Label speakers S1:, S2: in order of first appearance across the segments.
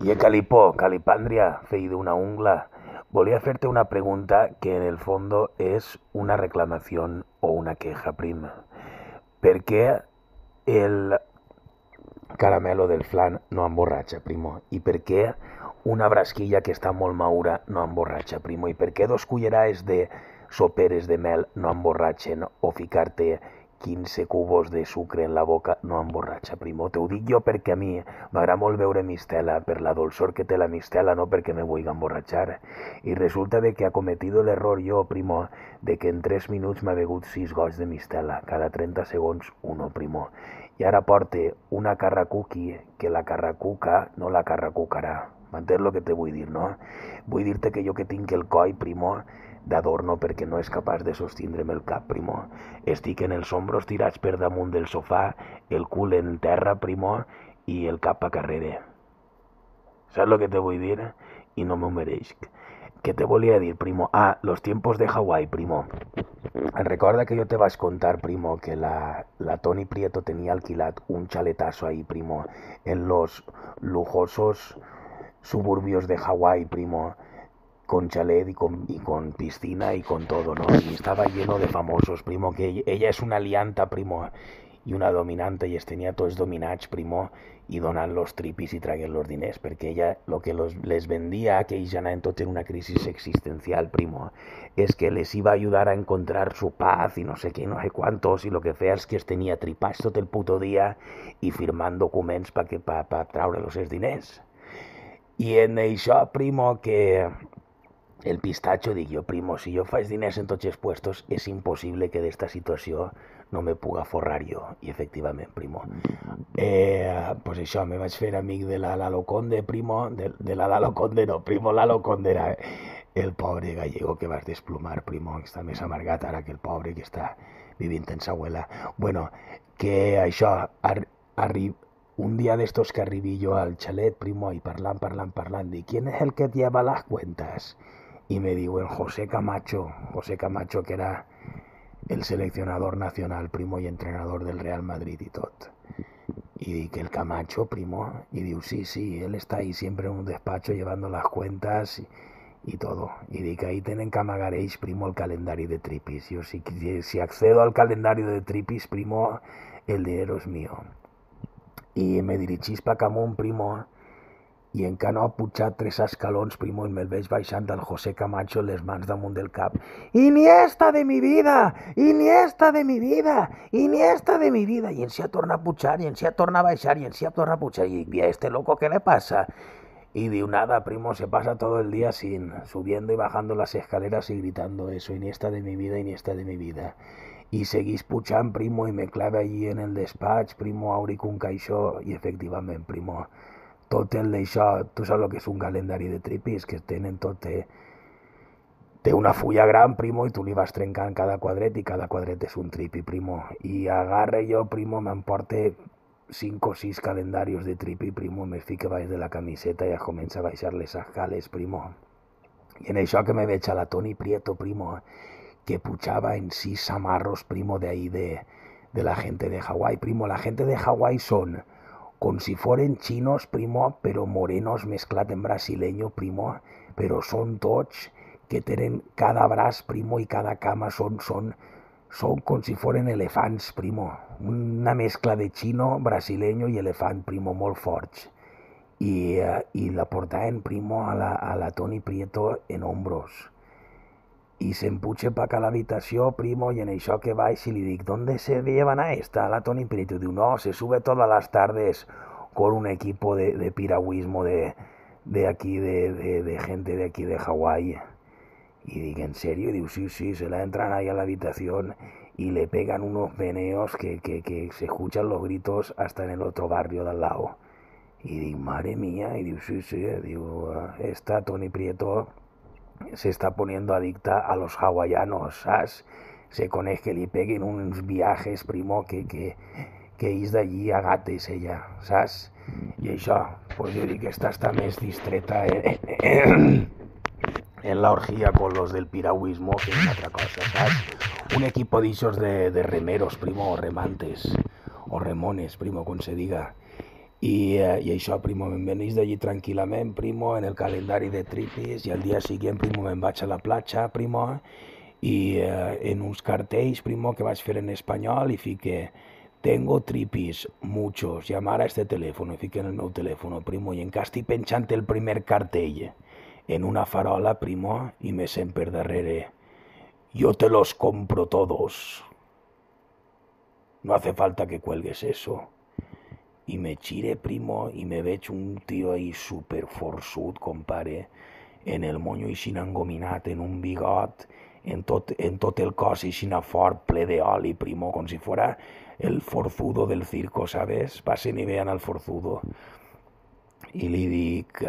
S1: Y Calipó, Calipandria, fei de una ungla. Volví a hacerte una pregunta que en el fondo es una reclamación o una queja, prima. ¿Por qué el caramelo del flan no emborratxa, primo? I per què una brasquilla que està molt maura no emborratxa, primo? I per què 2 cullerades de soperes de mel no emborratxen o ficar-te 15 cubos de sucre en la boca no emborratxa, primo? Te ho dic jo perquè a mi m'agrada molt beure mistela per la dolçor que té la mistela, no perquè me vull emborratxar. I resulta de que ha cometido l'error jo, primo, de que en 3 minuts m'ha begut 6 gots de mistela, cada 30 segons uno, primo. I ara porte una carracuqui que la carracuca no la carracucarà. M'entens el que te vull dir, no? Vull dir-te que jo que tinc el coll, primo, d'adorno perquè no és capaç de sostindre'm el cap, primo. Estic en els ombros tirats per damunt del sofà, el cul en terra, primo, i el cap a carrere. ¿Sabes lo que te voy a decir? Y no me mereix. ¿Qué te volia dir, primo? Ah, los tiempos de Hawái, primo. Recorda que yo te vas a contar, primo, que la Toni Prieto tenía alquilat un chaletazo ahí, primo, en los lujosos suburbios de Hawái, primo, con chalet y con piscina y con todo, ¿no? Y estaba lleno de famosos, primo, que ella es una lianta, primo, y una dominante, y tenía tots dominats, primo, y donan los tripis y traguen los diners, porque ella lo que les vendía, que ella en tot en una crisis existencial, primo, es que les iba a ayudar a encontrar su paz y no sé qué, no sé cuántos, y lo que feia és que es tenia tripats tot el puto dia i firmant documents pa traure-los els diners. I en això, primo, que el pistacho, dic jo, primo, si jo faig diners en tots els puestos, és impossible que d'esta situació no me puga forrar jo. I efectivament, primo. Pues això, me vaig fer amic de la Lalo Conde, primo, de la Lalo Conde no, primo, Lalo Conde era el pobre gallego que vas desplumar, primo, que està més amargat ara que el pobre que està vivint en sa abuela. Bueno, que això, un día de estos que arribí yo al chalet, primo, y parlant, y ¿quién es el que lleva las cuentas? Y me digo el José Camacho, que era el seleccionador nacional, primo, y entrenador del Real Madrid y tot. Y di que el Camacho, primo, y digo, sí, él está ahí siempre en un despacho llevando las cuentas y todo. Y di que ahí tienen que amagar ells, primo, el calendario de tripis. Yo si accedo al calendario de tripis, primo, el dinero es mío. I me dirigís pa camunt, primo, i encara no ha pujat 3 escalons, primo, i me'l veig baixant al José Camacho les mans damunt del cap. Iniesta de mi vida! Iniesta de mi vida! Iniesta de mi vida! I en si ha tornat a pujar, i en si ha tornat a baixar, i en si ha tornat a pujar. I dic, este loco, ¿qué le pasa? Y digo, nada, primo, se pasa todo el día subiendo y bajando las escaleras y gritando eso, Iniesta de mi vida, Iniesta de mi vida. Y seguís pujant, primo, y me clave allí en el despatx, primo, auric un caixó, i efectivament, primo, tot el d'això, tu saps el que és un calendari de tripis, que tenen tot, té una fulla gran, primo, i tu li vas trencant cada quadret, i cada quadret és un tripi, primo, i agarre jo, primo, m'emporte 5 o 6 calendarios de tripi, primo, me fique baix de la camiseta i comença a baixar les escales, primo. I en això que me veig a la Toni Prieto, primo, que puchaba en 6 amarros, primo, de ahí de la gente de Hawái, primo. La gente de Hawái son com si foren chinos, primo, però morenos mezclat en brasileño, primo, però són tots que tenen cada braç, primo, i cada cama són com si foren elefants, primo. Una mezcla de chino, brasileño i elefant, primo, molt forts. I la portaven, primo, a la Toni Prieto en hombros. Y se empuche para acá a la habitación, primo, y en això que vais y le digo, ¿dónde se llevan a esta? A la Toni Prieto. Y digo, no, se sube todas las tardes con un equipo de piragüismo de aquí, de gente de aquí de Hawái. Y digo, ¿en serio? Y digo, sí, se la entran ahí a la habitación y le pegan unos meneos que se escuchan los gritos hasta en el otro barrio de al lado. Y digo, madre mía, y digo, sí, digo, esta Toni Prieto se está poniendo adicta a los hawaianos, ¿sabes? Se coneix que li peguen uns viajes, primo, que és d'allí a gates, ella, ¿sabes? I això, pues jo dic que esta està més distreta en la orgía con los del piragüismo que en otra cosa, ¿sabes? Un equipo d'ixos de remeros, primo, o remantes, o remones, primo, com se diga. I això, primo, me'n venís d'allí tranquil·lament, primo, en el calendari de tripis, i al dia següent, primo, me'n vaig a la platja, primo, i en uns cartells, primo, que vaig fer en espanyol, i fique, tengo tripis, muchos, llamar a este teléfono, i fique en el meu telèfon, primo, i encara estic penjant el primer cartell en una farola, primo, i me sent per darrere, yo te los compro todos, no hace falta que cuelgues eso. I me gire, primo, i me veig un tio ahí super forçut, compare, en el monyo així engominat, en un bigot, en tot el cos així fort, ple d'oli, primo, com si fuera el forzudo del circo, ¿sabes? Pasen y vean al forzudo. I li dic,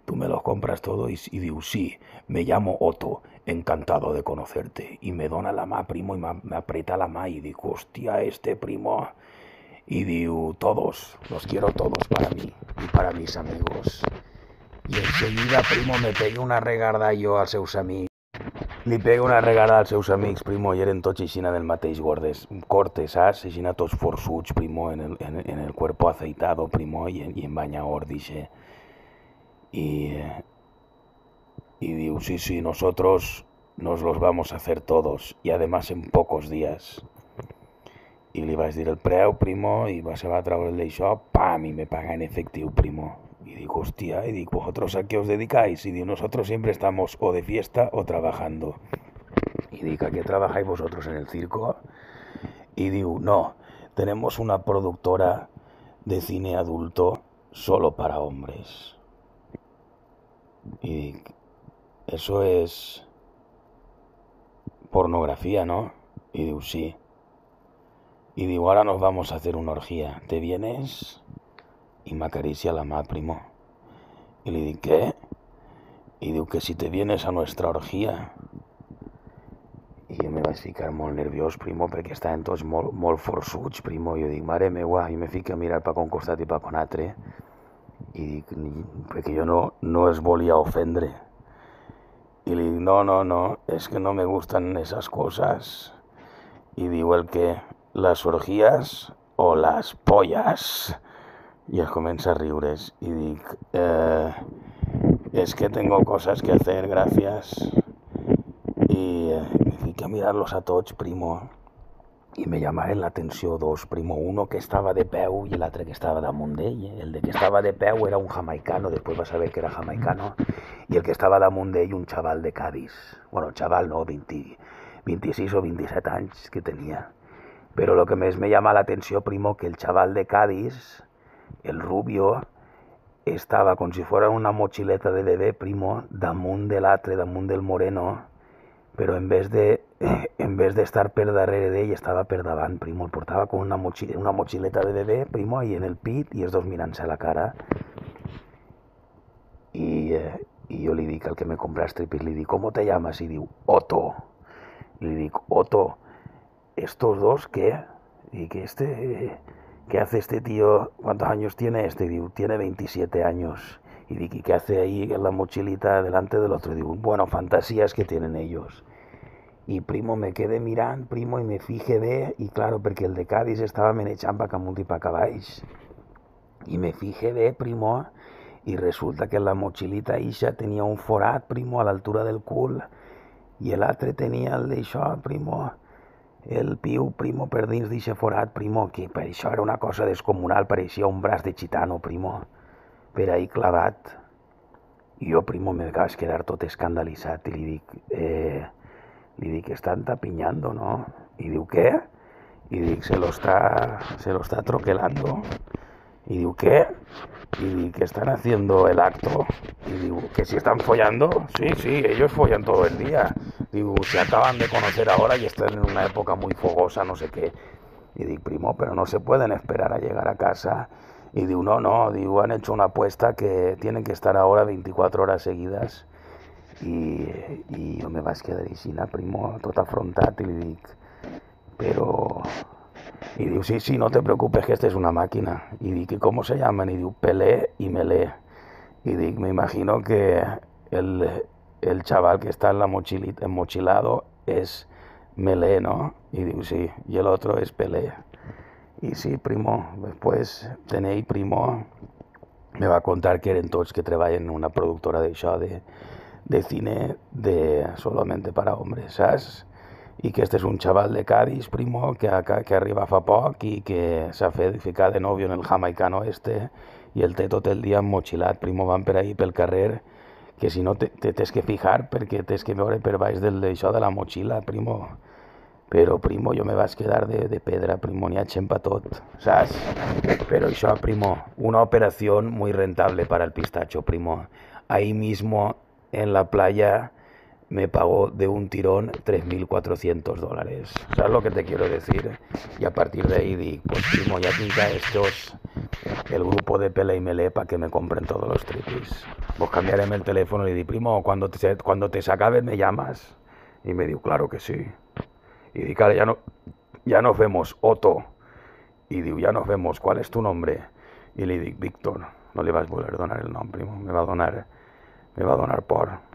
S1: ¿tú me los compras todo? Y diu, sí, me llamo Otto, encantado de conocerte. Y me dona la mà, primo, y me aprieta la mà, y dic, hostia, este primo... Y digo, todos, los quiero todos para mí y para mis amigos. Y enseguida, primo, me pegué una regarda jo als seus amics. Li pegué una regarda als seus amics, primo, i eren tots aixina del mateix corte, saps? Aixina tots forçuts, primo, en el cuerpo aceitado, primo, i en bañador, dice. Y digo, sí, nosotros nos los vamos a hacer todos, y además en pocos días. I li vaig dir el preu, primo, i se va treure el d'això, pam, i me paga en efectiu, primo. Y digo, hostia, y digo, ¿vosotros a qué os dedicáis? Y digo, nosotros siempre estamos o de fiesta o trabajando. Y digo, ¿a qué trabajáis vosotros en el circo? Y digo, no, tenemos una productora de cine adulto solo para hombres. Y digo, eso es pornografía, ¿no? Y digo, sí. Y digo, ahora nos vamos a hacer una orgía. ¿Te vienes? Y me acaricia la mà, primo. Y le digo, ¿qué? Y digo que si te vienes a nuestra orgía. I jo me vaig ficar molt nerviós, primo, perquè estaven tots molt forçuts, primo. I jo dic, mare meua, i me fico a mirar per un costat i per un altre. I dic, perquè jo no es volia ofendre. I li dic, no, es que no me gustan esas cosas. Y digo, ¿el qué? ¿Las orgías o las pollas? Y comienza a riures. Y digo, es que tengo cosas que hacer, gracias. Y me fiqué a mirarlos a tots, primo. I me llamaven l'atenció dos, primo. Uno que estava de peu i l'altre que estava damunt d'ell. El de que estava de peu era un jamaicano, després va saber que era jamaicano. I el que estava damunt d'ell, un xaval de Cádiz. Bueno, xaval no, 26 o 27 anys que tenia. Pero lo que más me llama la atención, primo, que el chaval de Cádiz, el rubio, estaba como si fuera una mochileta de bebé, primo, damunt de l'altre, damunt del moreno, pero en vez de estar per darrere d'ell, estava per davant, primo. El portava con una mochileta de bebé, primo, i en el pit, i els dos mirant-se a la cara. I jo li dic al que me compra stripis, li dic, ¿cómo te llamas? Y diu, Otto. Y le dic, Otto, ¿estos dos qué? Y que ¿qué hace este tío? ¿Cuántos años tiene este? Digo, tiene 27 años. Y digo, ¿y qué hace ahí en la mochilita delante del otro? Digo, bueno, fantasías que tienen ellos. Y primo, me quedé mirant, primo, y me fije bé, y claro, perquè el de Cádiz estava menejant pa camunt i pa cavalls. Y me fije bé, primo, y resulta que la mochilita ixa tenia un forat, primo, a l'altura del cul, i l'altre tenia el d'això, primo, el piu, primo, per dins d'eixe forat, primo, que per això era una cosa descomunal, pareixia un braç de gitano, primo, per ahí clavat. I jo, primo, me vaig quedar tot escandalitzat i li dic, estan tapiñando, ¿no? Y diu, ¿qué? Y dic, se lo está troquelando. Y diu, ¿qué? Y dic, que están haciendo el acto. Y digo, ¿que si están follando? Sí, ellos follan todo el día. Digo, se acaban de conocer ahora y están en una época muy fogosa, no sé qué. Y digo, primo, pero no se pueden esperar a llegar a casa. Y digo, no, digo, han hecho una apuesta que tienen que estar ahora 24 horas seguidas. Y jo me vaig quedar així, primo, tot afrontat, i li dic, però... Y diu, sí, no te preocupes, que esta es una máquina. Y dic, ¿cómo se llaman? Y diu, Pelé y Melé. Y dic, me imagino que el chaval que está en la mochilita, mochilado, es Melé, ¿no? Y diu, sí, y el otro es Pelé. Y sí, primo, después tenéis, primo, me va a contar que eren tots que treballen en una productora d'això, de cine solamente para hombres, ¿sabes? Y que este es un chaval de Cádiz, primo, que arriba fa poc y que s'ha fet ficar de novio en el jamaicano este y el té tot el dia mochilat, primo, van per ahí pel carrer, que si no te tens que fijar perquè tens que veure per baix d'això de la mochila, primo. Però, primo, jo me vaig quedar de pedra, primo, n'hi ha gent pa tot, saps? Pero això, primo, una operación muy rentable para el pistacho, primo. Ahí mismo en la playa me pagó de un tirón $3.400. ¿Sabes lo que te quiero decir? Y a partir de ahí digo, pues primo, ya pinta estos, el grupo de Pela y Melé para que me compren todos los tripis. Pues cambiaré el teléfono y di, primo, cuando te se acabe me llamas. Y me dijo, claro que sí. Y di, cara, ya nos vemos, Otto. Y digo, ya nos vemos, ¿cuál es tu nombre? Y le digo, Víctor. No le vas a volver a donar el nombre, primo. Me va a donar por...